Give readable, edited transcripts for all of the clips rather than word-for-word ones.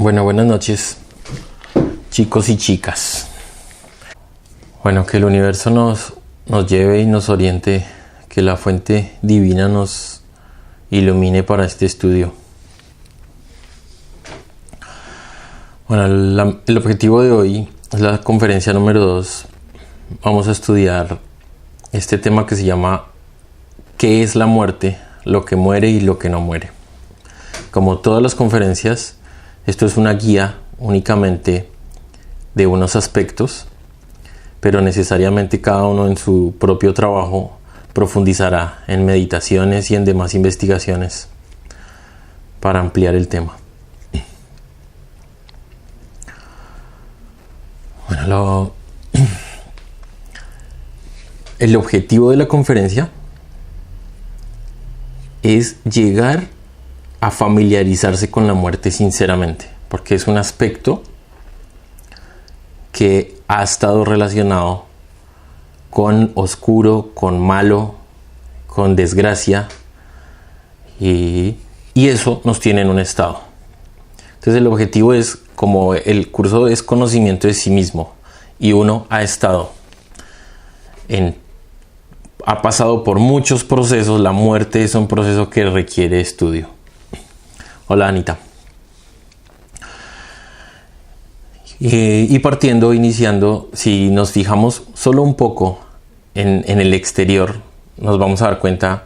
Bueno, buenas noches, chicos y chicas. Bueno, que el universo nos lleve y nos oriente, que la fuente divina nos ilumine para este estudio. Bueno, el objetivo de hoy es la conferencia número 2. Vamos a estudiar este tema que se llama ¿qué es la muerte? Lo que muere y lo que no muere. Como todas las conferencias, esto es una guía únicamente de unos aspectos, pero necesariamente cada uno en su propio trabajo profundizará en meditaciones y en demás investigaciones para ampliar el tema. Bueno, el objetivo de la conferencia es llegar a familiarizarse con la muerte sinceramente, porque es un aspecto que ha estado relacionado con oscuro, con malo, con desgracia, y eso nos tiene en un estado. Entonces el objetivo es, como el curso es conocimiento de sí mismo, y uno ha pasado por muchos procesos. La muerte es un proceso que requiere estudio. Hola, Anita. Y iniciando, si nos fijamos solo un poco en el exterior, nos vamos a dar cuenta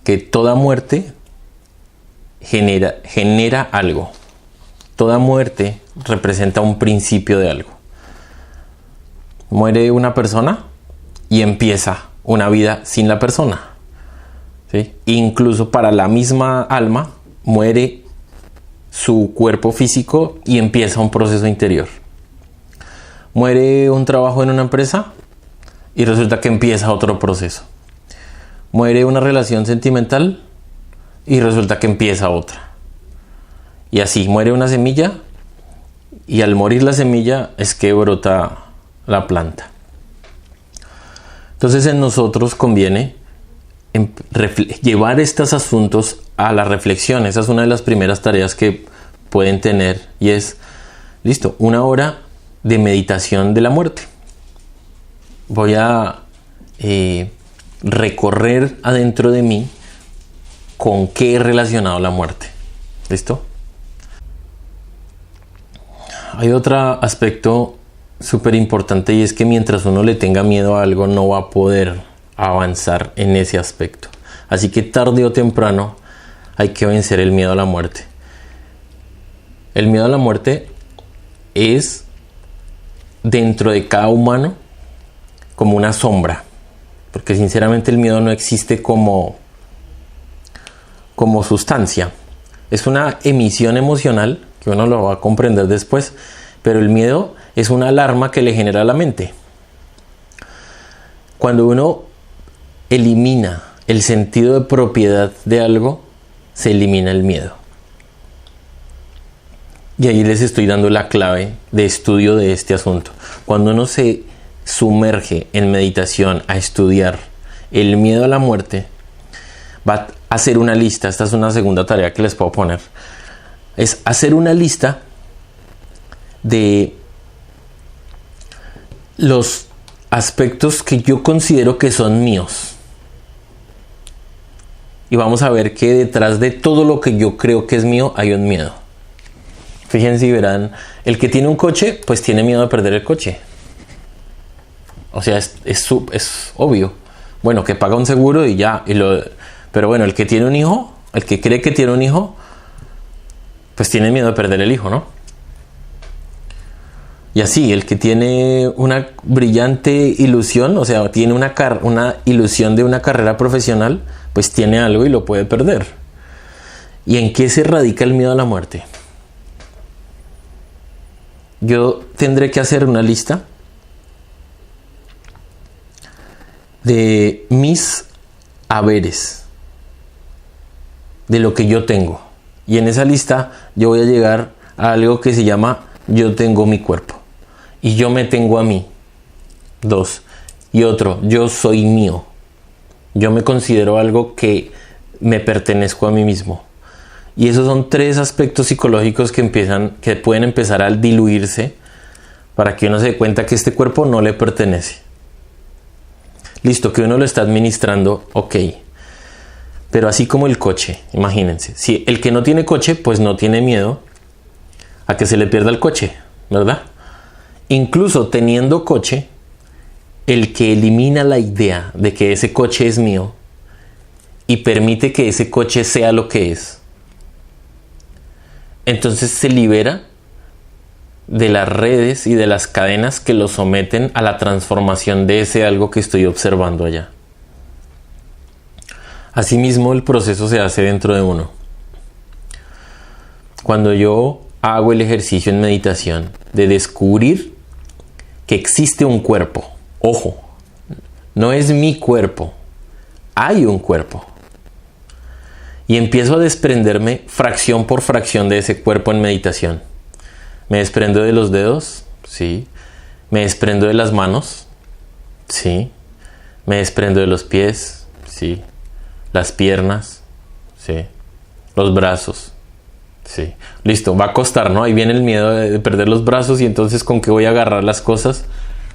que toda muerte genera algo. Toda muerte representa un principio de algo. Muere una persona y empieza una vida sin la persona, ¿sí? Incluso para la misma alma muere su cuerpo físico y empieza un proceso interior. Muere un trabajo en una empresa y resulta que empieza otro proceso. Muere una relación sentimental y resulta que empieza otra. Y así, muere una semilla y al morir la semilla es que brota la planta. Entonces en nosotros conviene llevar estos asuntos a la reflexión. Esa es una de las primeras tareas que pueden tener, y es, listo, una hora de meditación de la muerte. Voy a recorrer adentro de mí con qué he relacionado la muerte. ¿Listo? Hay otro aspecto súper importante, y es que mientras uno le tenga miedo a algo, no va a poder avanzar en ese aspecto. Así que tarde o temprano hay que vencer el miedo a la muerte. El miedo a la muerte es, dentro de cada humano, como una sombra, porque sinceramente el miedo no existe como sustancia. Es una emisión emocional que uno lo va a comprender después, pero el miedo es una alarma que le genera a la mente. Cuando uno elimina el sentido de propiedad de algo, se elimina el miedo. Y ahí les estoy dando la clave de estudio de este asunto. Cuando uno se sumerge en meditación a estudiar el miedo a la muerte, va a hacer una lista. Esta es una segunda tarea que les puedo poner. Es hacer una lista de los aspectos que yo considero que son míos. Y vamos a ver que detrás de todo lo que yo creo que es mío hay un miedo. Fíjense y verán, el que tiene un coche, pues tiene miedo de perder el coche. O sea, es obvio. Bueno, que paga un seguro y ya. Pero bueno, el que tiene un hijo, el que cree que tiene un hijo, pues tiene miedo de perder el hijo, ¿no? Y así, el que tiene una brillante ilusión, o sea, tiene una ilusión de una carrera profesional, pues tiene algo y lo puede perder. ¿Y en qué se radica el miedo a la muerte? Yo tendré que hacer una lista de mis haberes, de lo que yo tengo. Y en esa lista yo voy a llegar a algo que se llama yo tengo mi cuerpo. Y yo me tengo a mí. 2. Y otro, yo soy mío. Yo me considero algo que me pertenezco a mí mismo. Y esos son 3 aspectos psicológicos que pueden empezar a diluirse para que uno se dé cuenta que este cuerpo no le pertenece. Listo, que uno lo está administrando, ok. Pero así como el coche, imagínense. Si el que no tiene coche, pues no tiene miedo a que se le pierda el coche, ¿verdad? Incluso teniendo coche, el que elimina la idea de que ese coche es mío y permite que ese coche sea lo que es, entonces se libera de las redes y de las cadenas que lo someten a la transformación de ese algo que estoy observando allá. Asimismo, el proceso se hace dentro de uno. Cuando yo hago el ejercicio en meditación de descubrir que existe un cuerpo, ojo, no es mi cuerpo, hay un cuerpo. Y empiezo a desprenderme fracción por fracción de ese cuerpo en meditación. Me desprendo de los dedos, sí. Me desprendo de las manos, sí. Me desprendo de los pies, sí. Las piernas, sí. Los brazos, sí. Listo, va a costar, ¿no? Ahí viene el miedo de perder los brazos y entonces ¿con qué voy a agarrar las cosas?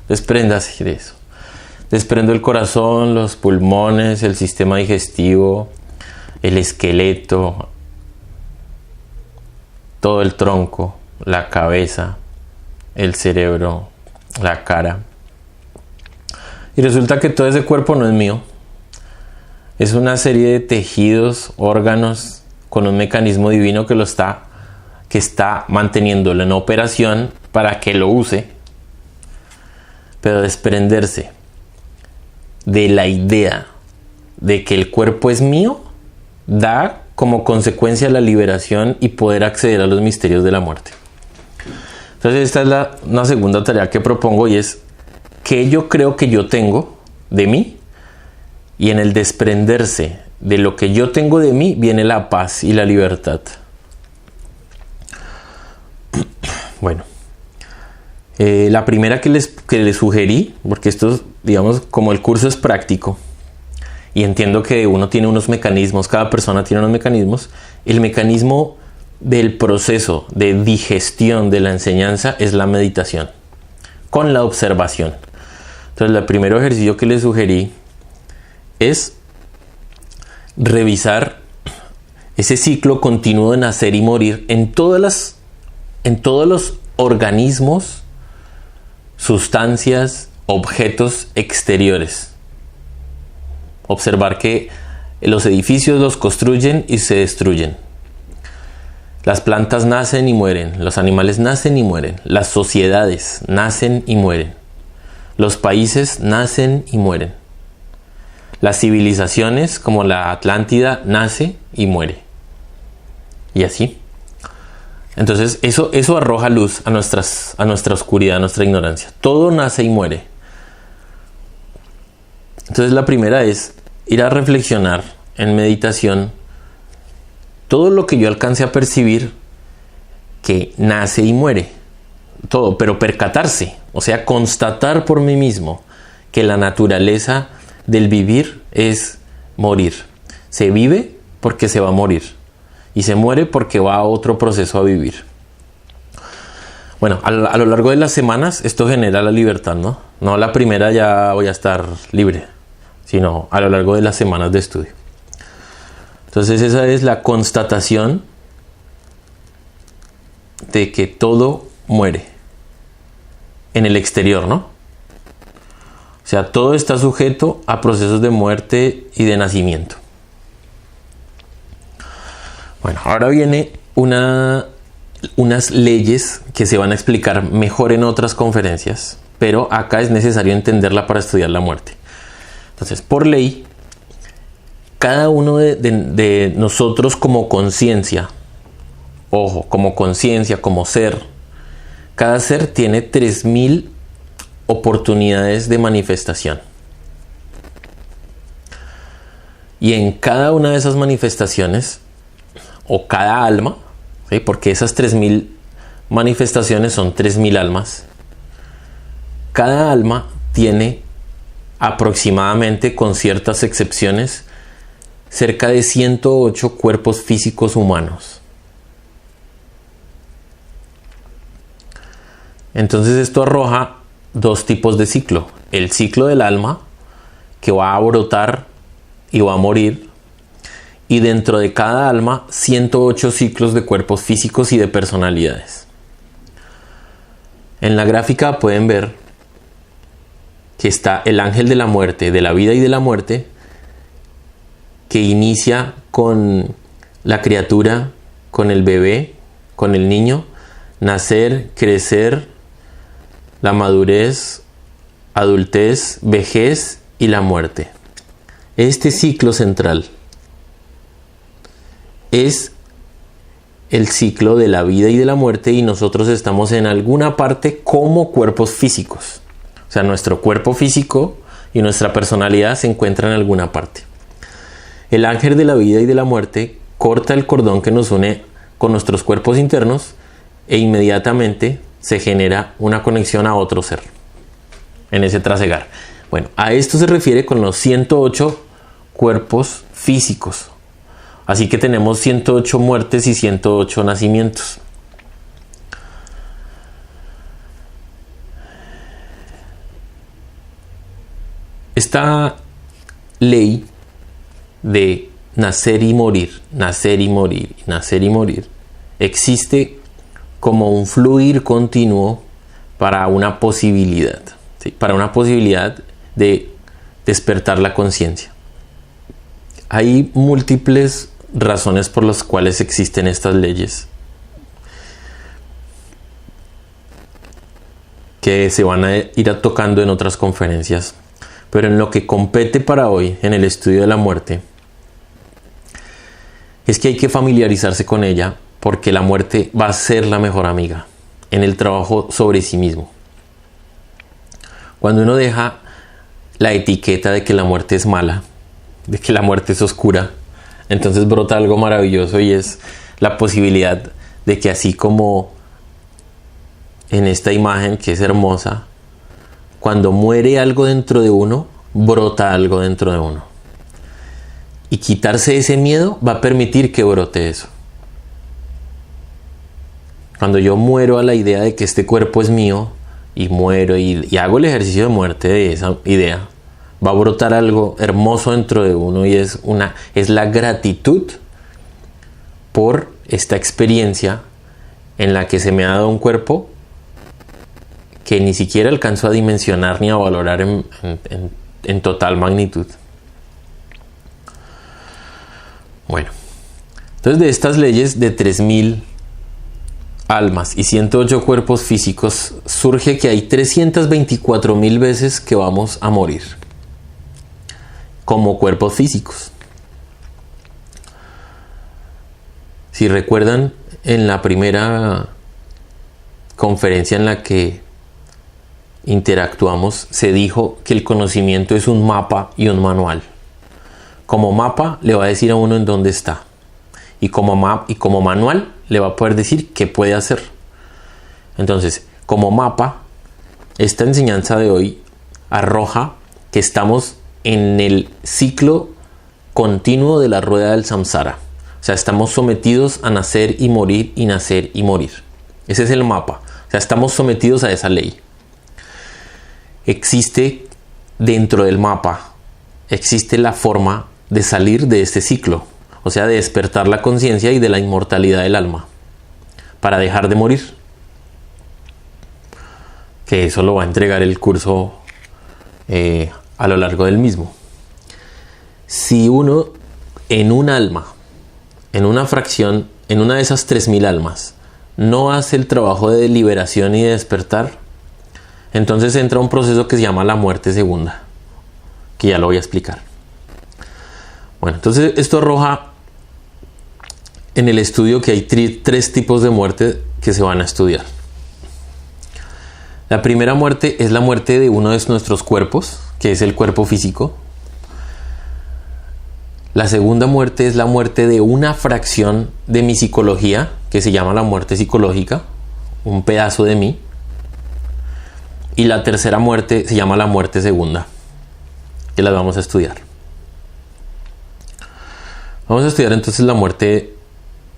Despréndase de eso. Desprendo el corazón, los pulmones, el sistema digestivo, el esqueleto, todo el tronco, la cabeza, el cerebro, la cara. Y resulta que todo ese cuerpo no es mío. Es una serie de tejidos, órganos, con un mecanismo divino que está manteniéndolo en operación para que lo use. Pero desprenderse de la idea de que el cuerpo es mío da como consecuencia la liberación y poder acceder a los misterios de la muerte. Entonces esta es una segunda tarea que propongo, y es que yo creo que yo tengo de mí, y en el desprenderse de lo que yo tengo de mí viene la paz y la libertad. Bueno, la primera que les sugerí, porque esto, digamos, como el curso es práctico, y entiendo que uno tiene unos mecanismos, cada persona tiene unos mecanismos, el mecanismo del proceso de digestión de la enseñanza es la meditación, con la observación. Entonces, el primer ejercicio que les sugerí es revisar ese ciclo continuo de nacer y morir en todos los organismos, sustancias, objetos exteriores. Observar que los edificios los construyen y se destruyen. Las plantas nacen y mueren, los animales nacen y mueren, las sociedades nacen y mueren, los países nacen y mueren. Las civilizaciones, como la Atlántida, nace y muere. Y así. Entonces, eso arroja luz a nuestra oscuridad, a nuestra ignorancia. Todo nace y muere. Entonces, la primera es ir a reflexionar en meditación todo lo que yo alcance a percibir que nace y muere. Todo, pero percatarse, o sea, constatar por mí mismo que la naturaleza del vivir es morir. Se vive porque se va a morir y se muere porque va a otro proceso a vivir. Bueno, a lo largo de las semanas esto genera la libertad, ¿no? No a la primera ya voy a estar libre, sino a lo largo de las semanas de estudio. Entonces esa es la constatación de que todo muere en el exterior, ¿no? O sea, todo está sujeto a procesos de muerte y de nacimiento. Bueno, ahora viene unas leyes que se van a explicar mejor en otras conferencias, pero acá es necesario entenderla para estudiar la muerte. Entonces, por ley, cada uno de nosotros como conciencia, ojo, como conciencia, como ser, cada ser tiene 3000 oportunidades de manifestación. Y en cada una de esas manifestaciones, o cada alma, ¿sí? Porque esas 3000 manifestaciones son 3000 almas, cada alma tiene aproximadamente, con ciertas excepciones, cerca de 108 cuerpos físicos humanos. Entonces esto arroja dos tipos de ciclo. El ciclo del alma, que va a brotar y va a morir. Y dentro de cada alma, 108 ciclos de cuerpos físicos y de personalidades. En la gráfica pueden ver que está el ángel de la muerte, de la vida y de la muerte, que inicia con la criatura, con el bebé, con el niño, nacer, crecer, la madurez, adultez, vejez y la muerte. Este ciclo central es el ciclo de la vida y de la muerte, y nosotros estamos en alguna parte como cuerpos físicos. O sea, nuestro cuerpo físico y nuestra personalidad se encuentran en alguna parte. El ángel de la vida y de la muerte corta el cordón que nos une con nuestros cuerpos internos e inmediatamente se genera una conexión a otro ser en ese trasegar. Bueno, a esto se refiere con los 108 cuerpos físicos. Así que tenemos 108 muertes y 108 nacimientos. Esta ley de nacer y morir, nacer y morir, nacer y morir, existe como un fluir continuo para una posibilidad, ¿sí? Para una posibilidad de despertar la conciencia. Hay múltiples razones por las cuales existen estas leyes que se van a ir tocando en otras conferencias, pero en lo que compete para hoy en el estudio de la muerte es que hay que familiarizarse con ella, porque la muerte va a ser la mejor amiga en el trabajo sobre sí mismo. Cuando uno deja la etiqueta de que la muerte es mala, de que la muerte es oscura, entonces brota algo maravilloso, y es la posibilidad de que, así como en esta imagen que es hermosa, cuando muere algo dentro de uno, brota algo dentro de uno. Y quitarse ese miedo va a permitir que brote eso. Cuando yo muero a la idea de que este cuerpo es mío, y muero y hago el ejercicio de muerte de esa idea, va a brotar algo hermoso dentro de uno, y es la gratitud por esta experiencia en la que se me ha dado un cuerpo que ni siquiera alcanzo a dimensionar ni a valorar en total magnitud. Bueno, entonces de estas leyes de 3000 almas y 108 cuerpos físicos surge que hay 324,000 veces que vamos a morir como cuerpos físicos. Si recuerdan, en la primera conferencia en la que interactuamos, se dijo que el conocimiento es un mapa y un manual. Como mapa le va a decir a uno en dónde está, y como manual le va a poder decir qué puede hacer. Entonces, como mapa, esta enseñanza de hoy arroja que estamos en el ciclo continuo de la rueda del samsara. O sea, estamos sometidos a nacer y morir y nacer y morir. Ese es el mapa. O sea, estamos sometidos a esa ley. Existe dentro del mapa, existe la forma de salir de este ciclo. O sea, de despertar la conciencia y de la inmortalidad del alma para dejar de morir. Que eso lo va a entregar el curso a lo largo del mismo. Si uno en un alma, en una fracción, en una de esas 3000 almas, no hace el trabajo de liberación y de despertar, entonces entra un proceso que se llama la muerte segunda, que ya lo voy a explicar. Bueno, entonces esto arroja en el estudio que hay tres tipos de muerte que se van a estudiar. La primera muerte es la muerte de uno de nuestros cuerpos, que es el cuerpo físico. La segunda muerte es la muerte de una fracción de mi psicología, que se llama la muerte psicológica, un pedazo de mí. Y la tercera muerte se llama la muerte segunda, que las vamos a estudiar. Vamos a estudiar entonces la muerte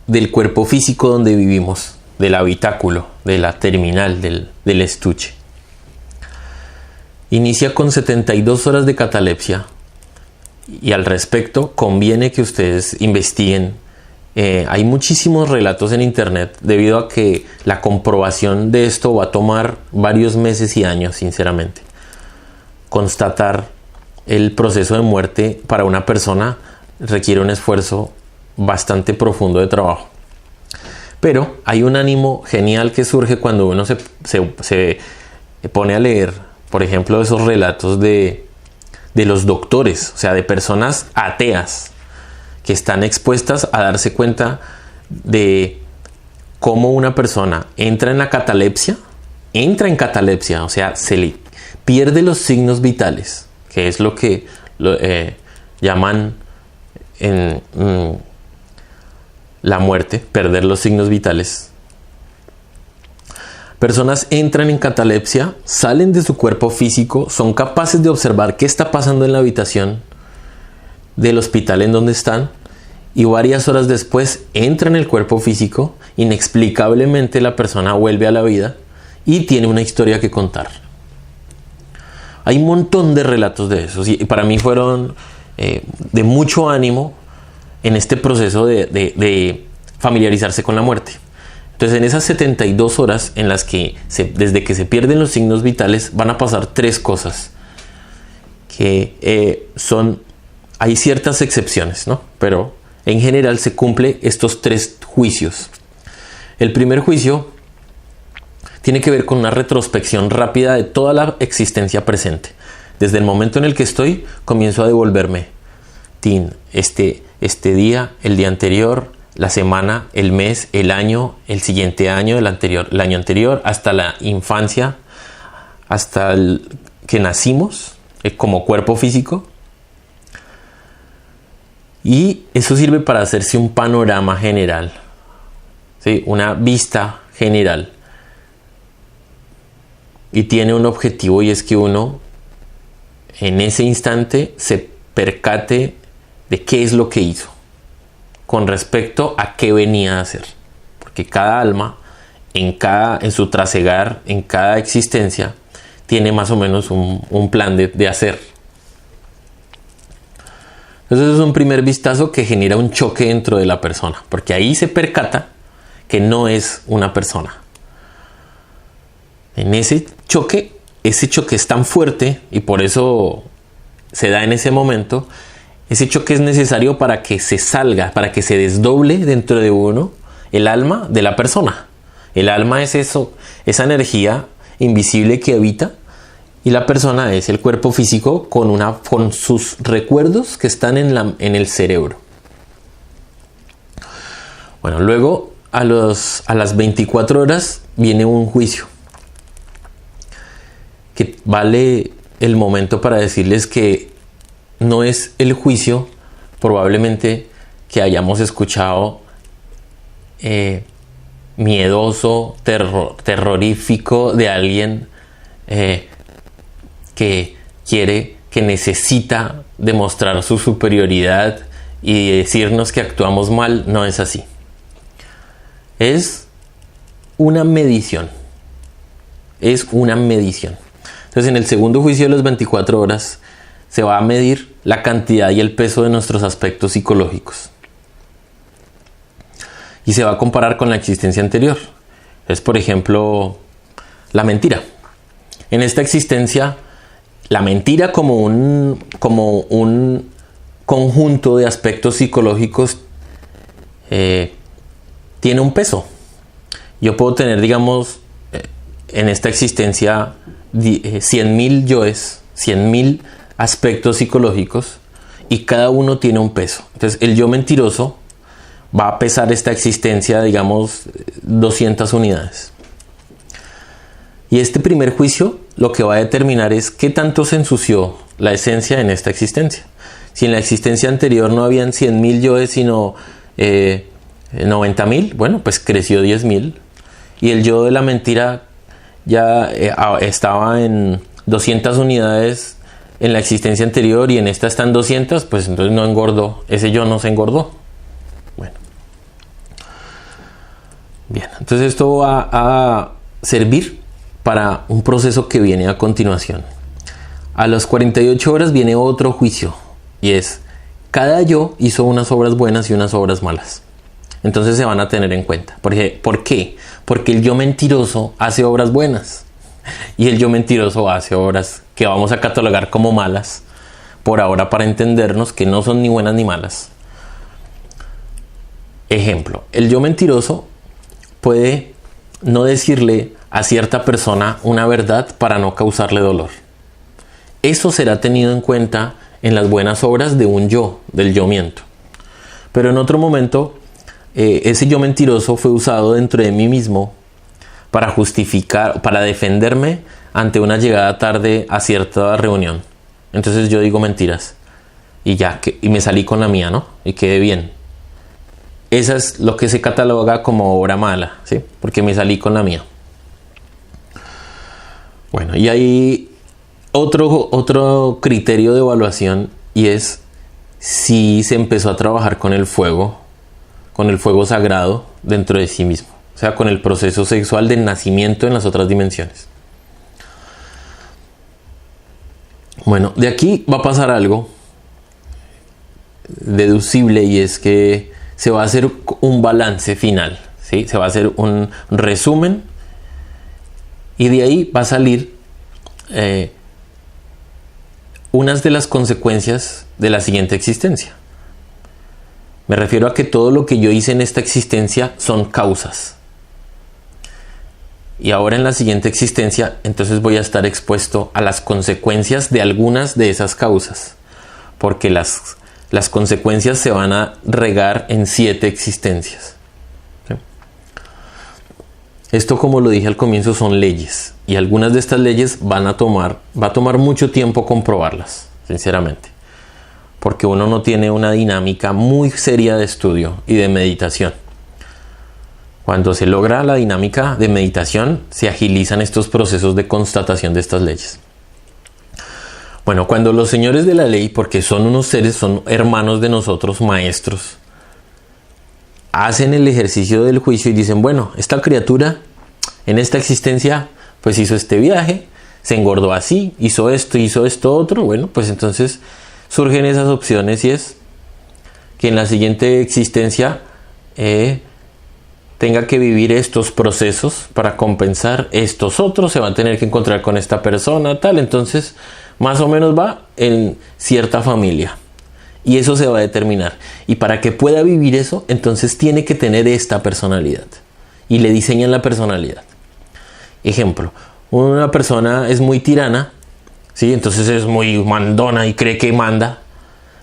del cuerpo físico donde vivimos, del habitáculo, de la terminal, del estuche. Inicia con 72 horas de catalepsia y al respecto conviene que ustedes investiguen. Hay muchísimos relatos en internet debido a que la comprobación de esto va a tomar varios meses y años, sinceramente. Constatar el proceso de muerte para una persona requiere un esfuerzo bastante profundo de trabajo. Pero hay un ánimo genial que surge cuando uno se pone a leer, por ejemplo, esos relatos de los doctores, o sea, de personas ateas que están expuestas a darse cuenta de cómo una persona entra en catalepsia, o sea, se le pierde los signos vitales, que es lo que llaman la muerte, perder los signos vitales. Personas entran en catalepsia, salen de su cuerpo físico, son capaces de observar qué está pasando en la habitación del hospital en donde están y varias horas después entran en el cuerpo físico. Inexplicablemente la persona vuelve a la vida y tiene una historia que contar. Hay un montón de relatos de esos y para mí fueron de mucho ánimo en este proceso de familiarizarse con la muerte. Entonces, en esas 72 horas en las que desde que se pierden los signos vitales van a pasar tres cosas que hay ciertas excepciones, ¿no? Pero en general se cumple estos tres juicios. El primer juicio tiene que ver con una retrospección rápida de toda la existencia presente. Desde el momento en el que estoy, comienzo a devolverme. Este día, el día anterior, la semana, el mes, el año, el siguiente año, el año anterior, hasta la infancia, hasta que nacimos como cuerpo físico. Y eso sirve para hacerse un panorama general, ¿sí? Una vista general. Y tiene un objetivo, y es que uno en ese instante se percate de qué es lo que hizo con respecto a qué venía a hacer. Porque cada alma en su trasegar, en cada existencia, tiene más o menos un plan de hacer. Entonces es un primer vistazo que genera un choque dentro de la persona, porque ahí se percata que no es una persona. En ese choque es tan fuerte y por eso se da en ese momento. Ese choque es necesario para que se salga, para que se desdoble dentro de uno el alma de la persona. El alma es eso, esa energía invisible que habita, y la persona es el cuerpo físico con sus recuerdos que están en el cerebro. Bueno, luego a las 24 horas viene un juicio, que vale el momento para decirles que no es el juicio probablemente que hayamos escuchado miedoso, terrorífico de alguien que necesita demostrar su superioridad y decirnos que actuamos mal. No es así. Es una medición. Entonces, en el segundo juicio de las 24 horas se va a medir la cantidad y el peso de nuestros aspectos psicológicos. Y se va a comparar con la existencia anterior. Es, por ejemplo, la mentira. En esta existencia, la mentira como un conjunto de aspectos psicológicos tiene un peso. Yo puedo tener, digamos, en esta existencia 100.000 yoes, 100.000 aspectos psicológicos, y cada uno tiene un peso. Entonces el yo mentiroso va a pesar esta existencia, digamos, 200 unidades. Y este primer juicio lo que va a determinar es qué tanto se ensució la esencia en esta existencia. Si en la existencia anterior no habían 100.000 yoes, sino 90.000, bueno, pues creció 10.000. Y el yo de la mentira ya estaba en 200 unidades en la existencia anterior y en esta están 200, pues entonces no engordó. Ese yo no se engordó. Bien, entonces esto va a servir para un proceso que viene a continuación. A las 48 horas viene otro juicio y es: cada yo hizo unas obras buenas y unas obras malas. Entonces se van a tener en cuenta. ¿Por qué? Porque el yo mentiroso hace obras buenas y el yo mentiroso hace obras que vamos a catalogar como malas por ahora, para entendernos, que no son ni buenas ni malas. Ejemplo: el yo mentiroso puede no decirle a cierta persona una verdad para no causarle dolor. Eso será tenido en cuenta en las buenas obras de un yo, del yo miento. Pero en otro momento, ese yo mentiroso fue usado dentro de mí mismo para justificar, para defenderme ante una llegada tarde a cierta reunión. Entonces yo digo mentiras y ya, y me salí con la mía, ¿no? Y quedé bien. Esa es lo que se cataloga como obra mala, ¿sí? Porque me salí con la mía. Bueno, y hay otro criterio de evaluación, y es si se empezó a trabajar con el fuego sagrado dentro de sí mismo. O sea, con el proceso sexual del nacimiento en las otras dimensiones. Bueno, de aquí va a pasar algo deducible, y es que se va a hacer un balance final, ¿sí? Se va a hacer un resumen y de ahí va a salir unas de las consecuencias de la siguiente existencia. Me refiero a que todo lo que yo hice en esta existencia son causas. Y ahora en la siguiente existencia, entonces voy a estar expuesto a las consecuencias de algunas de esas causas, porque las consecuencias se van a regar en 7 existencias. ¿Sí? Esto, como lo dije al comienzo, son leyes, y algunas de estas leyes va a tomar mucho tiempo comprobarlas, sinceramente, porque uno no tiene una dinámica muy seria de estudio y de meditación. Cuando se logra la dinámica de meditación, se agilizan estos procesos de constatación de estas leyes. Bueno, cuando los señores de la ley, porque son unos seres, son hermanos de nosotros, maestros, hacen el ejercicio del juicio y dicen: bueno, esta criatura en esta existencia pues hizo este viaje, se engordó así, hizo esto otro. Bueno, pues entonces surgen esas opciones, y es que en la siguiente existencia tenga que vivir estos procesos para compensar estos otros, se va a tener que encontrar con esta persona, tal. Entonces más o menos va en cierta familia, y eso se va a determinar. Y para que pueda vivir eso, entonces tiene que tener esta personalidad, y le diseñan la personalidad. Ejemplo: una persona es muy tirana, ¿sí? Entonces es muy mandona y cree que manda.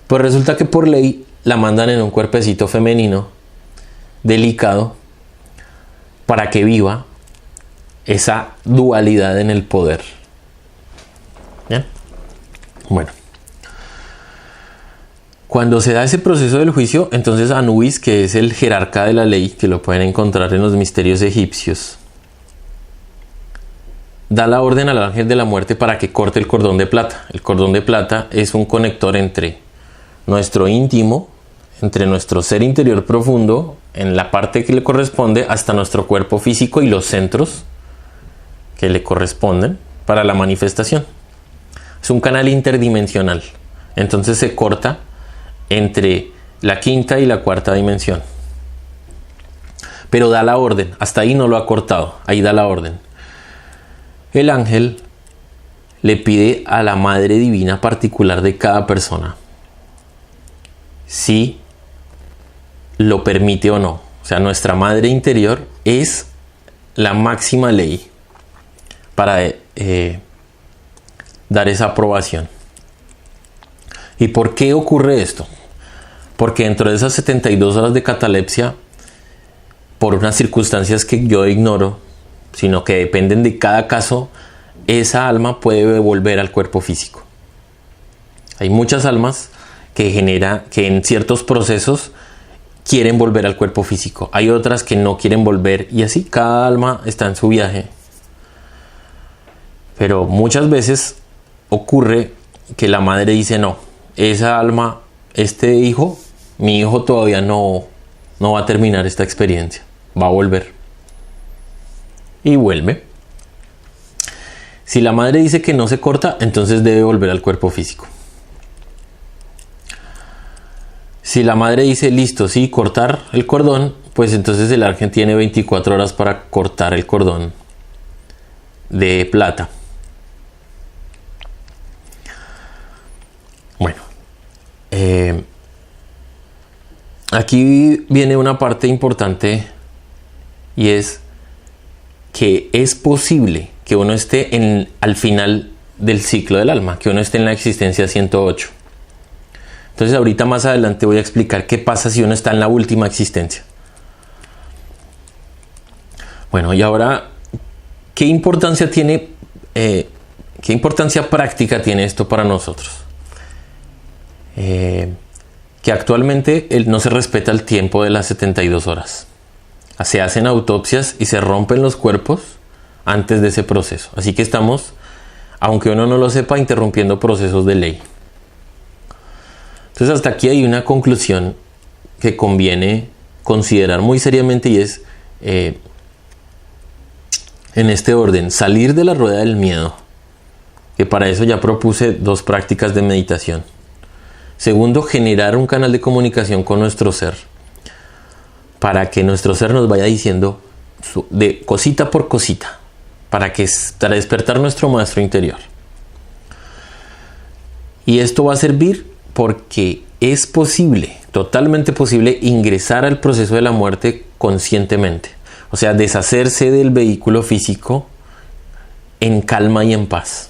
Pues resulta que por ley la mandan en un cuerpecito femenino, delicado, para que viva esa dualidad en el poder. ¿Bien? Bueno, cuando se da ese proceso del juicio, entonces Anubis, que es el jerarca de la ley, que lo pueden encontrar en los misterios egipcios, da la orden al ángel de la muerte para que corte el cordón de plata. El cordón de plata es un conector entre nuestro íntimo, entre nuestro ser interior profundo, en la parte que le corresponde, hasta nuestro cuerpo físico y los centros que le corresponden para la manifestación. Es un canal interdimensional. Entonces se corta entre la quinta y la cuarta dimensión. Pero da la orden. Hasta ahí no lo ha cortado. Ahí da la orden. El ángel le pide a la madre divina particular de cada persona si lo permite o no. O sea, nuestra madre interior es la máxima ley para dar esa aprobación. ¿Y por qué ocurre esto? Porque dentro de esas 72 horas de catalepsia, por unas circunstancias que yo ignoro, sino que dependen de cada caso, esa alma puede volver al cuerpo físico. Hay muchas almas que en ciertos procesos quieren volver al cuerpo físico. Hay otras que no quieren volver, y así cada alma está en su viaje. Pero muchas veces ocurre que la madre dice: no, esa alma, mi hijo todavía no va a terminar esta experiencia, va a volver. y vuelve. Si la madre dice que no se corta, entonces debe volver al cuerpo físico. Si la madre dice listo, sí, cortar el cordón, pues entonces el ángel tiene 24 horas para cortar el cordón de plata. Bueno, aquí viene una parte importante y es que es posible que uno esté al final del ciclo del alma, que uno esté en la existencia 108. Entonces ahorita más adelante voy a explicar qué pasa si uno está en la última existencia. Bueno, y ahora, ¿qué importancia tiene, qué importancia práctica tiene esto para nosotros? Que actualmente no se respeta el tiempo de las 72 horas. Se hacen autopsias y se rompen los cuerpos antes de ese proceso. Así que estamos, aunque uno no lo sepa, interrumpiendo procesos de ley. Entonces hasta aquí hay una conclusión que conviene considerar muy seriamente y es, en este orden, salir de la rueda del miedo, que para eso ya propuse 2 prácticas de meditación. Segundo, generar un canal de comunicación con nuestro ser, para que nuestro ser nos vaya diciendo de cosita por cosita, para despertar nuestro maestro interior. Y esto va a servir porque es posible, totalmente posible, ingresar al proceso de la muerte conscientemente. O sea, deshacerse del vehículo físico en calma y en paz.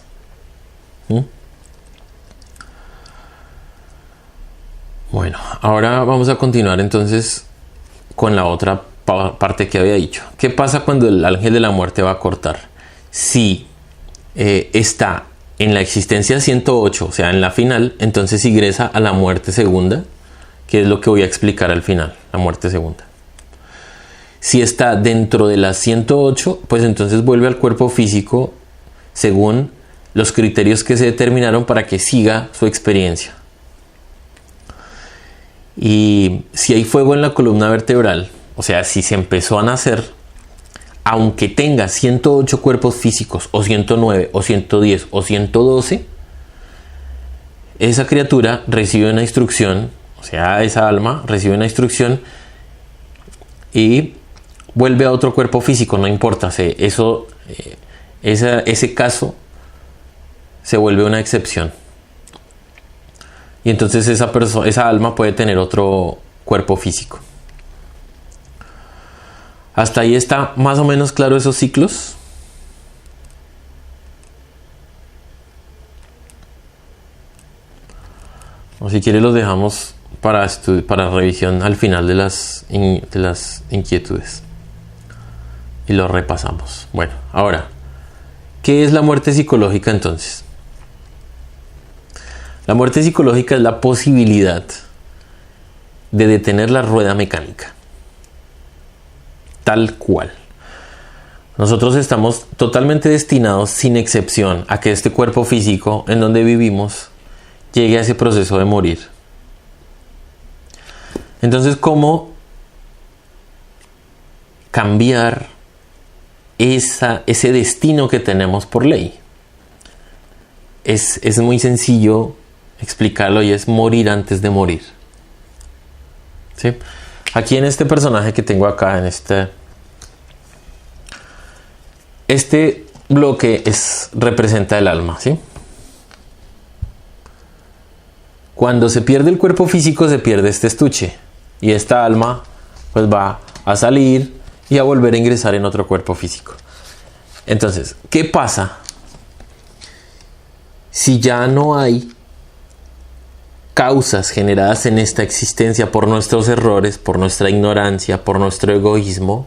Bueno, ahora vamos a continuar entonces con la otra parte que había dicho. ¿Qué pasa cuando el ángel de la muerte va a cortar? Si está en la existencia 108, o sea, en la final, entonces ingresa a la muerte segunda, que es lo que voy a explicar al final, la muerte segunda. Si está dentro de las 108, pues entonces vuelve al cuerpo físico según los criterios que se determinaron para que siga su experiencia. Y si hay fuego en la columna vertebral, o sea, si se empezó a nacer, aunque tenga 108 cuerpos físicos, o 109, o 110, o 112, esa criatura recibe una instrucción, o sea, esa alma recibe una instrucción y vuelve a otro cuerpo físico, no importa, ese caso se vuelve una excepción. Y entonces esa alma puede tener otro cuerpo físico. ¿Hasta ahí está más o menos claro esos ciclos? O si quiere los dejamos para revisión al final de las inquietudes. Y los repasamos. Bueno, ahora, ¿qué es la muerte psicológica entonces? La muerte psicológica es la posibilidad de detener la rueda mecánica. Tal cual. Nosotros estamos totalmente destinados, sin excepción, a que este cuerpo físico en donde vivimos llegue a ese proceso de morir. Entonces, ¿cómo cambiar ese destino que tenemos por ley? Es muy sencillo explicarlo y es morir antes de morir. ¿Sí? Aquí en este personaje que tengo acá, este bloque representa el alma, ¿sí? Cuando se pierde el cuerpo físico se pierde este estuche y esta alma pues va a salir y a volver a ingresar en otro cuerpo físico. Entonces, ¿qué pasa si ya no hay causas generadas en esta existencia por nuestros errores, por nuestra ignorancia, por nuestro egoísmo,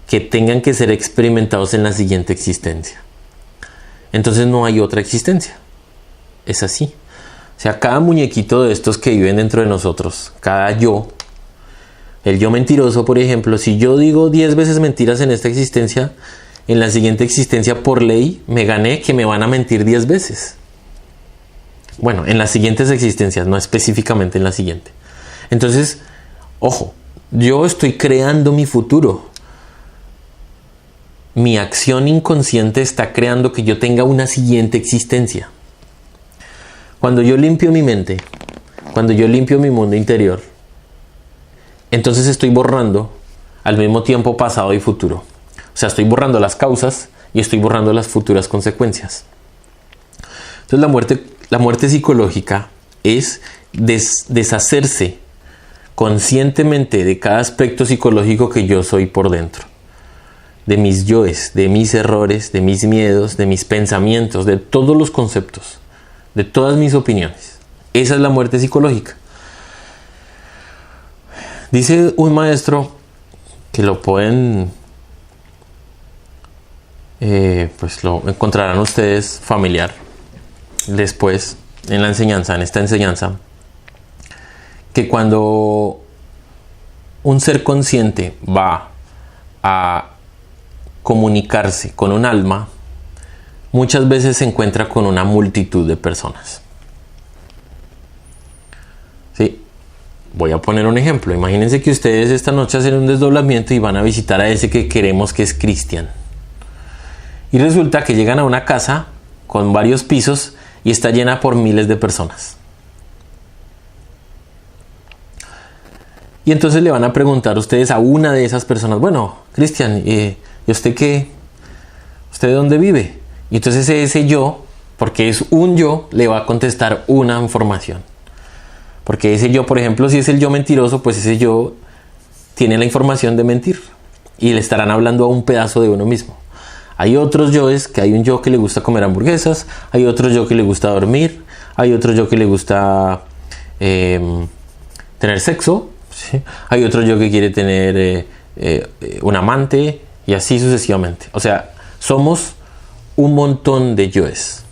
que tengan que ser experimentados en la siguiente existencia? Entonces no hay otra existencia. Es así. O sea, cada muñequito de estos que viven dentro de nosotros, cada yo, el yo mentiroso, por ejemplo, si yo digo 10 veces mentiras en esta existencia, en la siguiente existencia por ley me gané que me van a mentir 10 veces. Bueno, en las siguientes existencias, no específicamente en la siguiente. Entonces, ojo, yo estoy creando mi futuro. mi acción inconsciente está creando que yo tenga una siguiente existencia. Cuando yo limpio mi mente, cuando yo limpio mi mundo interior, entonces estoy borrando al mismo tiempo pasado y futuro. O sea, estoy borrando las causas y estoy borrando las futuras consecuencias. Entonces la muerte psicológica es deshacerse conscientemente de cada aspecto psicológico que yo soy por dentro. De mis yoes, de mis errores, de mis miedos, de mis pensamientos, de todos los conceptos, de todas mis opiniones. Esa es la muerte psicológica. Dice un maestro que lo pueden, pues lo encontrarán ustedes familiar después en la enseñanza, en esta enseñanza, que cuando un ser consciente va a comunicarse con un alma, muchas veces se encuentra con una multitud de personas. ¿Sí? Voy a poner un ejemplo. Imagínense que ustedes esta noche hacen un desdoblamiento y van a visitar a ese que queremos que es Cristian. Y resulta que llegan a una casa con varios pisos y está llena por miles de personas. Y entonces le van a preguntar ustedes a una de esas personas, bueno, Cristian, ¿y usted qué? ¿Usted dónde vive? Y entonces ese yo, porque es un yo, le va a contestar una información. Porque ese yo, por ejemplo, si es el yo mentiroso, pues ese yo tiene la información de mentir. Y le estarán hablando a un pedazo de uno mismo. Hay otros yoes, que hay un yo que le gusta comer hamburguesas, hay otro yo que le gusta dormir, hay otro yo que le gusta tener sexo, ¿sí? Hay otro yo que quiere tener un amante y así sucesivamente. O sea, somos un montón de yoes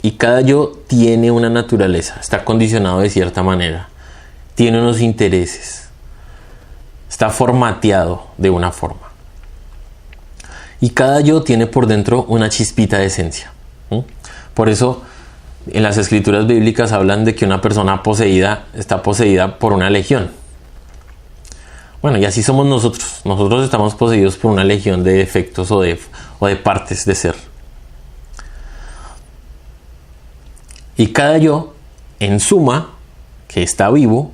y cada yo tiene una naturaleza, está condicionado de cierta manera, tiene unos intereses, está formateado de una forma. Y cada yo tiene por dentro una chispita de esencia. Por eso en las escrituras bíblicas hablan de que una persona poseída está poseída por una legión. Bueno, y así somos nosotros. Nosotros estamos poseídos por una legión de defectos o de partes de ser. Y cada yo, en suma, que está vivo,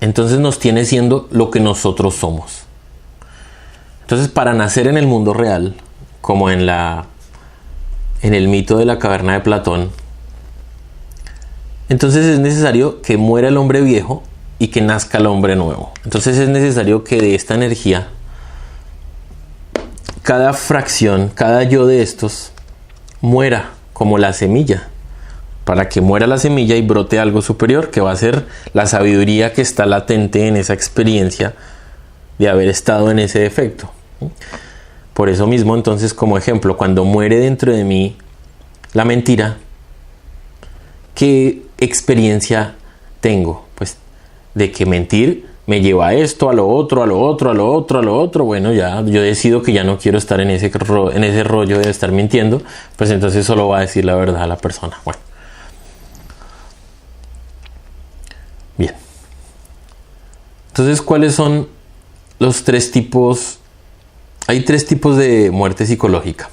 entonces nos tiene siendo lo que nosotros somos. Entonces, para nacer en el mundo real, como en el mito de la caverna de Platón, entonces es necesario que muera el hombre viejo y que nazca el hombre nuevo. Entonces es necesario que de esta energía, cada fracción, cada yo de estos, muera como la semilla, para que muera la semilla y brote algo superior, que va a ser la sabiduría que está latente en esa experiencia de haber estado en ese defecto. Por eso mismo, entonces, como ejemplo, cuando muere dentro de mí la mentira, ¿qué experiencia tengo? Pues de que mentir me lleva a esto, a lo otro, a lo otro, a lo otro, a lo otro. Bueno, ya yo decido que ya no quiero estar en ese rollo de estar mintiendo, pues entonces solo va a decir la verdad a la persona. Bueno. Bien. Entonces, ¿cuáles son los tres tipos? Hay tres tipos de muerte psicológica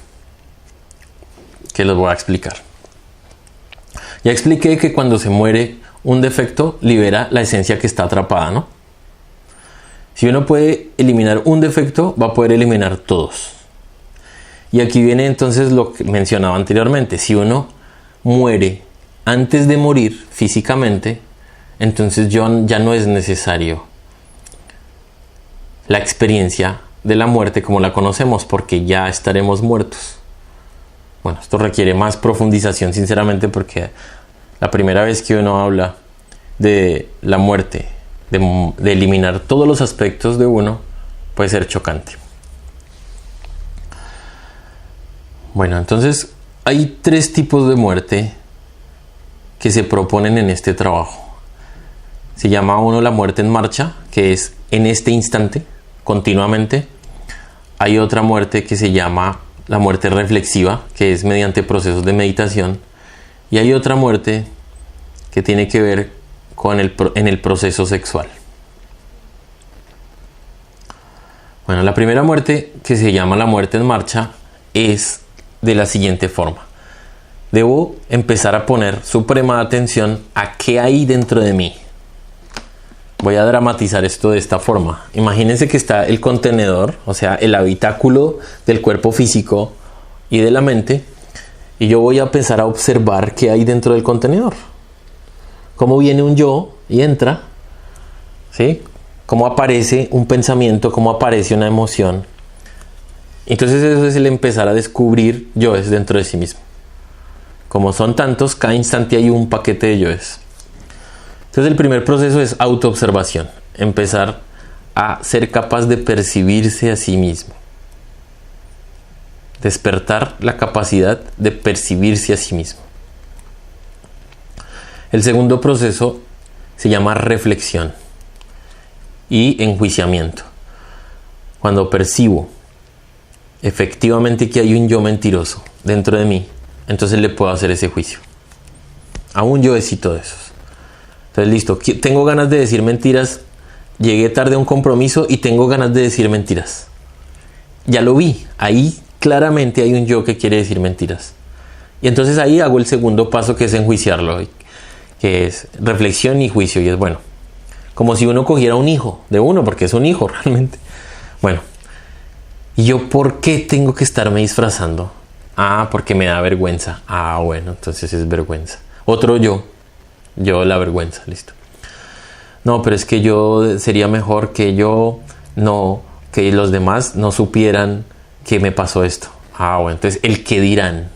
que los voy a explicar. Ya expliqué que cuando se muere un defecto libera la esencia que está atrapada, ¿no? Si uno puede eliminar un defecto, va a poder eliminar todos. Y aquí viene entonces lo que mencionaba anteriormente. Si uno muere antes de morir físicamente, entonces ya no es necesario la experiencia de la muerte como la conocemos, porque ya estaremos muertos. Bueno, esto requiere más profundización, sinceramente, porque la primera vez que uno habla de la muerte, de eliminar todos los aspectos de uno, puede ser chocante. Bueno, entonces hay tres tipos de muerte que se proponen en este trabajo. Se llama uno la muerte en marcha, que es en este instante, continuamente. Hay otra muerte que se llama la muerte reflexiva, que es mediante procesos de meditación. Y hay otra muerte que tiene que ver en el proceso sexual. Bueno, la primera muerte, que se llama la muerte en marcha, es de la siguiente forma. Debo empezar a poner suprema atención a qué hay dentro de mí. Voy a dramatizar esto de esta forma. Imagínense que está el contenedor, o sea, el habitáculo del cuerpo físico y de la mente, y yo voy a empezar a observar qué hay dentro del contenedor. Cómo viene un yo y entra, ¿sí? Cómo aparece un pensamiento, cómo aparece una emoción. Entonces eso es el empezar a descubrir yoes dentro de sí mismo. Como son tantos, cada instante hay un paquete de yoes. Entonces el primer proceso es autoobservación. Empezar a ser capaz de percibirse a sí mismo. Despertar la capacidad de percibirse a sí mismo. El segundo proceso se llama reflexión y enjuiciamiento. Cuando percibo efectivamente que hay un yo mentiroso dentro de mí, entonces le puedo hacer ese juicio a un yoecito de esos. Entonces listo, tengo ganas de decir mentiras, llegué tarde a un compromiso y tengo ganas de decir mentiras. Ya lo vi, ahí claramente hay un yo que quiere decir mentiras. Y entonces ahí hago el segundo paso, que es enjuiciarlo, que es reflexión y juicio. Y es bueno, como si uno cogiera un hijo de uno, porque es un hijo realmente. Bueno, ¿y yo por qué tengo que estarme disfrazando? Ah, porque me da vergüenza. Ah, bueno, entonces es vergüenza. Otro yo la vergüenza, listo. No, pero es que yo sería mejor que que los demás no supieran que me pasó esto. Ah, bueno, entonces el que dirán.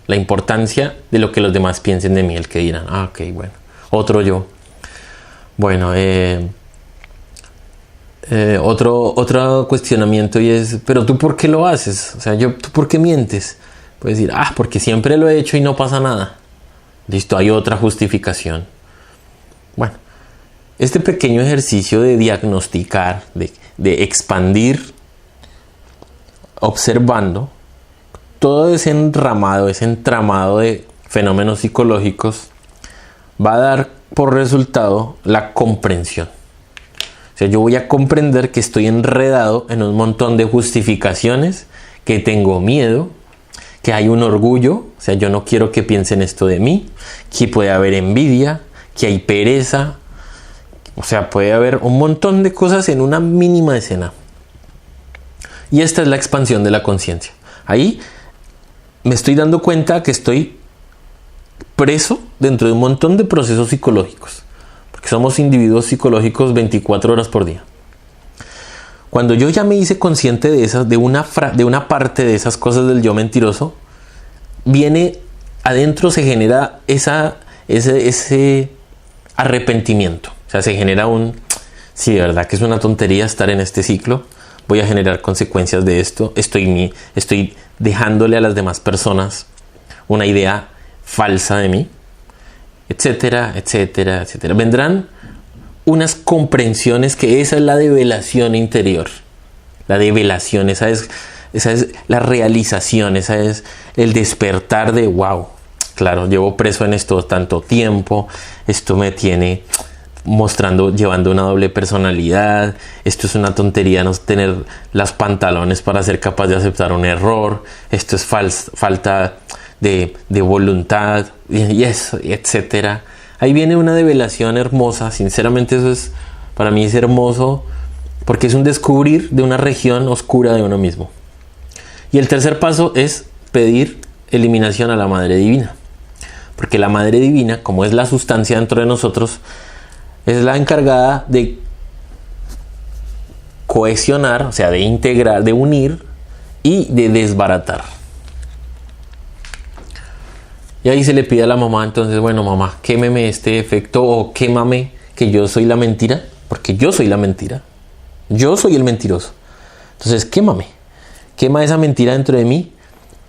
La importancia de lo que los demás piensen de mí, el que dirán. Ah, ok, bueno. Otro yo. Bueno, otro cuestionamiento, y es, pero tú ¿por qué lo haces? O sea, ¿tú por qué mientes? Puedes decir, porque siempre lo he hecho y no pasa nada. Listo, hay otra justificación. Bueno, este pequeño ejercicio de diagnosticar, de expandir, observando todo ese entramado de fenómenos psicológicos, va a dar por resultado la comprensión. O sea, yo voy a comprender que estoy enredado en un montón de justificaciones, que tengo miedo, que hay un orgullo, o sea, yo no quiero que piensen esto de mí, que puede haber envidia, que hay pereza, o sea, puede haber un montón de cosas en una mínima escena. Y esta es la expansión de la conciencia. Ahí me estoy dando cuenta que estoy preso dentro de un montón de procesos psicológicos, porque somos individuos psicológicos 24 horas por día. Cuando yo ya me hice consciente de una parte de esas cosas del yo mentiroso, viene adentro, se genera ese arrepentimiento. O sea, se genera sí, de verdad que es una tontería estar en este ciclo, voy a generar consecuencias de esto, estoy dejándole a las demás personas una idea falsa de mí, etcétera, etcétera, etcétera. Vendrán unas comprensiones, que esa es la develación interior. La develación, esa es la realización, esa es el despertar de wow, claro, llevo preso en esto tanto tiempo, esto me tiene llevando una doble personalidad, esto es una tontería no tener los pantalones para ser capaz de aceptar un error, esto es falta de voluntad, y eso, etcétera. Ahí viene una develación hermosa, sinceramente para mí es hermoso, porque es un descubrir de una región oscura de uno mismo. Y el tercer paso es pedir eliminación a la Madre Divina, porque la Madre Divina, como es la sustancia dentro de nosotros, es la encargada de cohesionar, o sea, de integrar, de unir y de desbaratar. Y ahí se le pide a la mamá, entonces, bueno, mamá, quémeme este efecto, o quémame que yo soy la mentira, porque yo soy la mentira. Yo soy el mentiroso. Entonces, quémame. Quema esa mentira dentro de mí.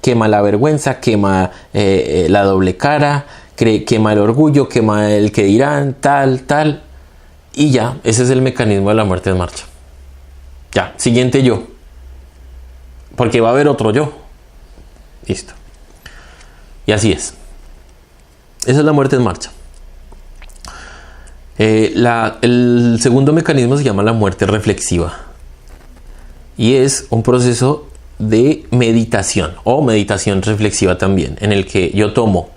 Quema la vergüenza, quema la doble cara, quema el orgullo, quema el que dirán, tal. Y ya, ese es el mecanismo de la muerte en marcha. Ya, siguiente yo. Porque va a haber otro yo. Listo. Y así es. Esa es la muerte en marcha. El segundo mecanismo se llama la muerte reflexiva. y es un proceso de meditación o meditación reflexiva también, en el que yo tomo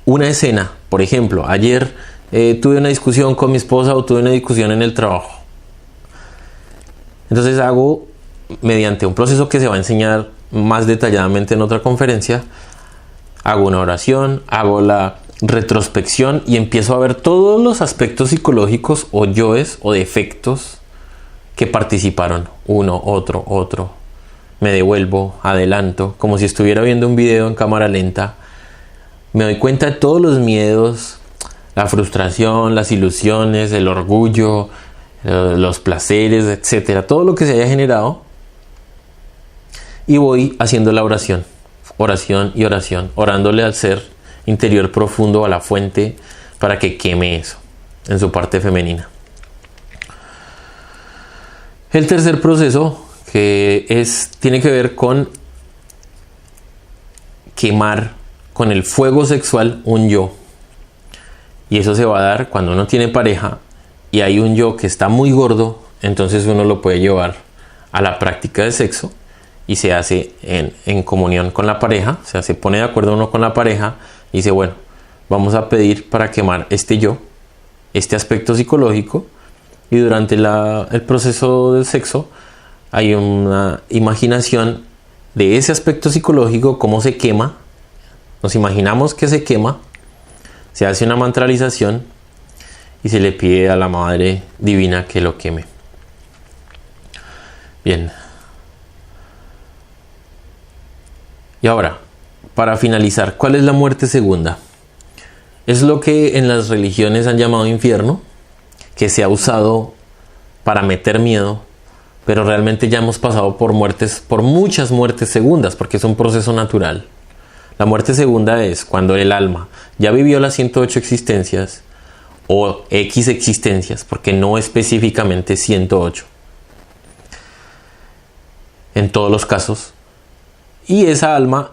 una escena. Por ejemplo, ayer tuve una discusión con mi esposa o tuve una discusión en el trabajo. Entonces hago, mediante un proceso que se va a enseñar más detalladamente en otra conferencia, hago una oración, hago la retrospección y empiezo a ver todos los aspectos psicológicos o yoes o defectos que participaron, uno, otro. Me devuelvo, adelanto, como si estuviera viendo un video en cámara lenta. Me doy cuenta de todos los miedos, la frustración, las ilusiones, el orgullo, los placeres, etcétera, todo lo que se haya generado, y voy haciendo la oración y oración, orándole al ser interior profundo, a la fuente, para que queme eso en su parte femenina. El tercer proceso tiene que ver con quemar con el fuego sexual un yo, y eso se va a dar cuando uno tiene pareja y hay un yo que está muy gordo. Entonces uno lo puede llevar a la práctica de sexo y se hace en comunión con la pareja, o sea, se pone de acuerdo uno con la pareja y dice, bueno, vamos a pedir para quemar este yo, este aspecto psicológico, y durante el proceso del sexo hay una imaginación de ese aspecto psicológico, cómo se quema. Nos imaginamos que se quema, se hace una mantralización y se le pide a la Madre Divina que lo queme. Bien. Y ahora, para finalizar, ¿cuál es la muerte segunda? Es lo que en las religiones han llamado infierno, que se ha usado para meter miedo, pero realmente ya hemos pasado por muchas muertes segundas, porque es un proceso natural. La muerte segunda es cuando el alma ya vivió las 108 existencias o X existencias, porque no específicamente 108 en todos los casos, y esa alma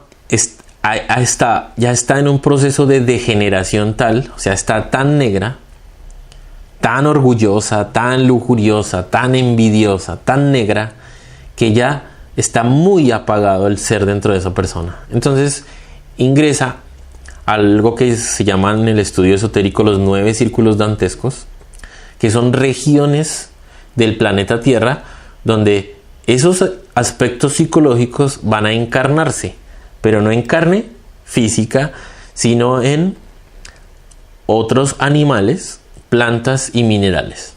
ya está en un proceso de degeneración tal, o sea, está tan negra, tan orgullosa, tan lujuriosa, tan envidiosa, tan negra, que ya está muy apagado el ser dentro de esa persona. Entonces ingresa algo que se llama en el estudio esotérico los 9 círculos dantescos, que son regiones del planeta Tierra donde esos aspectos psicológicos van a encarnarse, pero no en carne física, sino en otros animales, plantas y minerales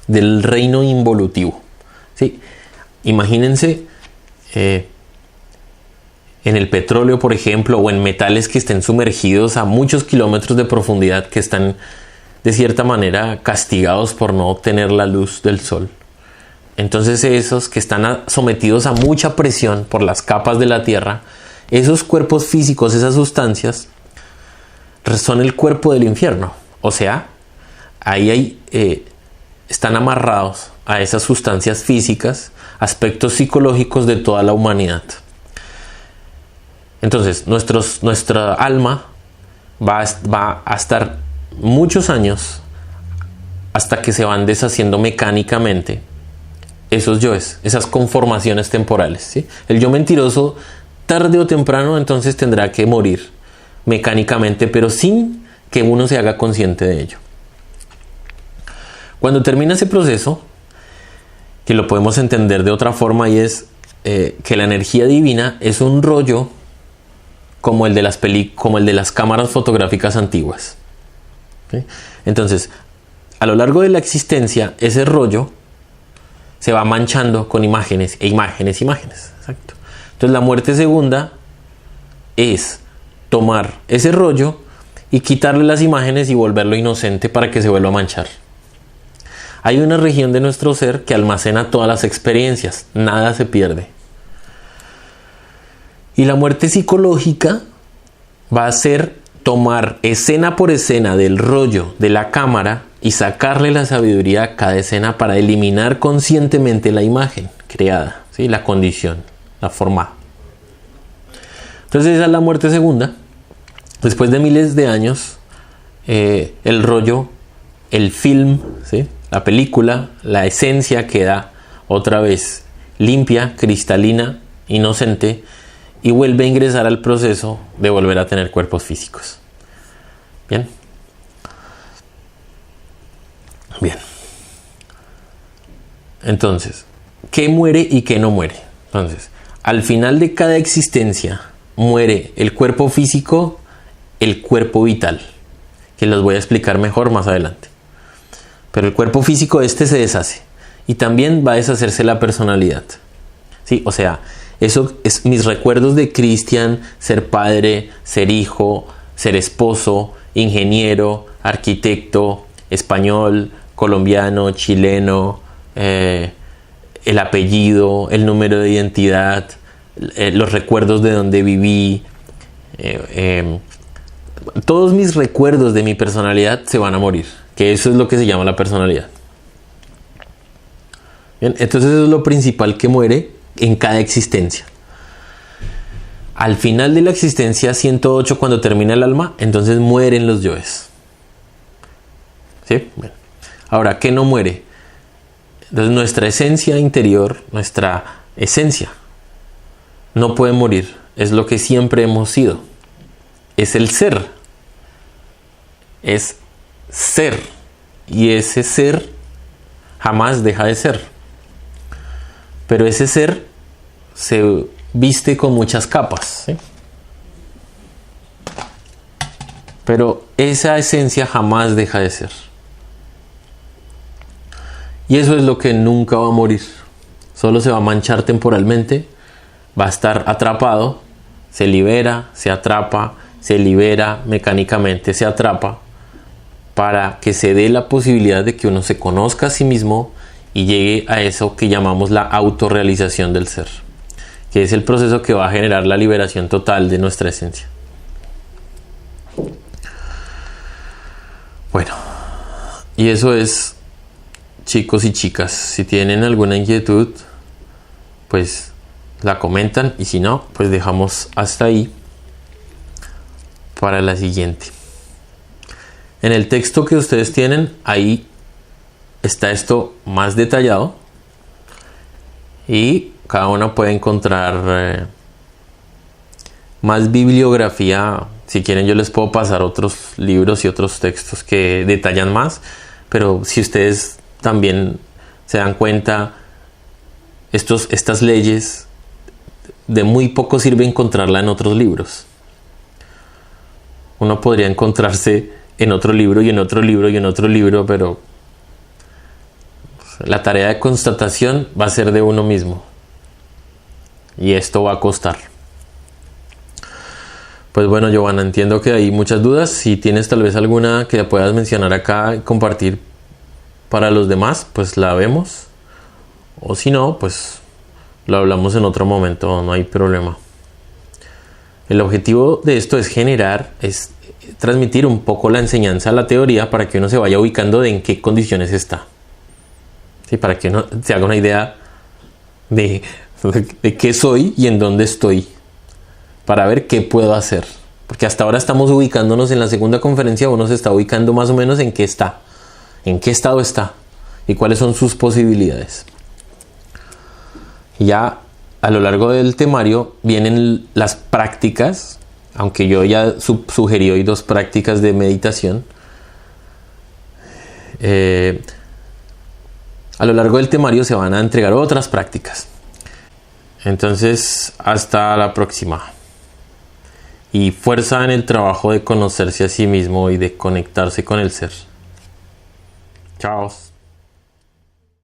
del reino involutivo. ¿Sí? Imagínense en el petróleo, por ejemplo, o en metales que estén sumergidos a muchos kilómetros de profundidad, que están de cierta manera castigados por no obtener la luz del sol. Entonces esos que están sometidos a mucha presión por las capas de la tierra, esos cuerpos físicos, esas sustancias, son el cuerpo del infierno. O sea, ahí están amarrados a esas sustancias físicas, aspectos psicológicos de toda la humanidad. Entonces, nuestra alma va a estar muchos años hasta que se van deshaciendo mecánicamente esos yoes, esas conformaciones temporales, ¿sí? El yo mentiroso, tarde o temprano, entonces tendrá que morir mecánicamente, pero sin que uno se haga consciente de ello. Cuando termina ese proceso, que lo podemos entender de otra forma, y es que la energía divina es un rollo como el de las cámaras fotográficas antiguas, ¿sí? Entonces, a lo largo de la existencia, ese rollo se va manchando con imágenes e imágenes. Exacto. Entonces, la muerte segunda es tomar ese rollo y quitarle las imágenes y volverlo inocente para que se vuelva a manchar. Hay una región de nuestro ser que almacena todas las experiencias, nada se pierde. Y la muerte psicológica va a ser tomar escena por escena del rollo de la cámara y sacarle la sabiduría a cada escena para eliminar conscientemente la imagen creada, ¿sí? La condición, la forma. Entonces esa es la muerte segunda. Después de miles de años, el rollo, el film, ¿sí? La película, la esencia queda otra vez limpia, cristalina, inocente, y vuelve a ingresar al proceso de volver a tener cuerpos físicos. Bien. Bien. Entonces, ¿qué muere y qué no muere? Entonces, al final de cada existencia muere el cuerpo físico, el cuerpo vital, que los voy a explicar mejor más adelante. Pero el cuerpo físico se deshace y también va a deshacerse la personalidad. ¿Sí? O sea, eso es mis recuerdos de Cristian, ser padre, ser hijo, ser esposo, ingeniero, arquitecto, español, colombiano, chileno, el apellido, el número de identidad, los recuerdos de donde viví, todos mis recuerdos de mi personalidad se van a morir, que eso es lo que se llama la personalidad. Bien, entonces eso es lo principal que muere en cada existencia. Al final de la existencia 108, cuando termina el alma, entonces mueren los yoes. ¿Sí? Bien. Ahora, ¿qué no muere? Entonces nuestra esencia interior, nuestra esencia, no puede morir. Es lo que siempre hemos sido. Es el ser. Es ser. Y ese ser jamás deja de ser. Pero ese ser se viste con muchas capas, ¿sí? Pero esa esencia jamás deja de ser. Y eso es lo que nunca va a morir. Solo se va a manchar temporalmente, va a estar atrapado, se libera, se atrapa, se libera mecánicamente, se atrapa, para que se dé la posibilidad de que uno se conozca a sí mismo y llegue a eso que llamamos la autorrealización del ser, que es el proceso que va a generar la liberación total de nuestra esencia. Bueno, y eso es, chicos y chicas. Si tienen alguna inquietud, pues la comentan, y si no, pues dejamos hasta ahí para la siguiente. En el texto que ustedes tienen, ahí está esto más detallado y cada uno puede encontrar más bibliografía. Si quieren, yo les puedo pasar otros libros y otros textos que detallan más, pero si ustedes también se dan cuenta, estas leyes de muy poco sirve encontrarla en otros libros. Uno podría encontrarse en otro libro y en otro libro y en otro libro, pero la tarea de constatación va a ser de uno mismo, y esto va a costar. Pues bueno, Giovanna, entiendo que hay muchas dudas. Si tienes tal vez alguna que puedas mencionar acá y compartir para los demás, pues la vemos, o si no, pues lo hablamos en otro momento, no hay problema. El objetivo de esto es transmitir un poco la enseñanza a la teoría, para que uno se vaya ubicando de en qué condiciones está. ¿Sí? Para que uno se haga una idea de qué soy y en dónde estoy, para ver qué puedo hacer. Porque hasta ahora estamos ubicándonos en la segunda conferencia, uno se está ubicando más o menos en qué está, en qué estado está y cuáles son sus posibilidades. Y ya a lo largo del temario vienen las prácticas, aunque yo ya sugerí hoy 2 prácticas de meditación. A lo largo del temario se van a entregar otras prácticas. Entonces, hasta la próxima. Y fuerza en el trabajo de conocerse a sí mismo y de conectarse con el ser. Chao.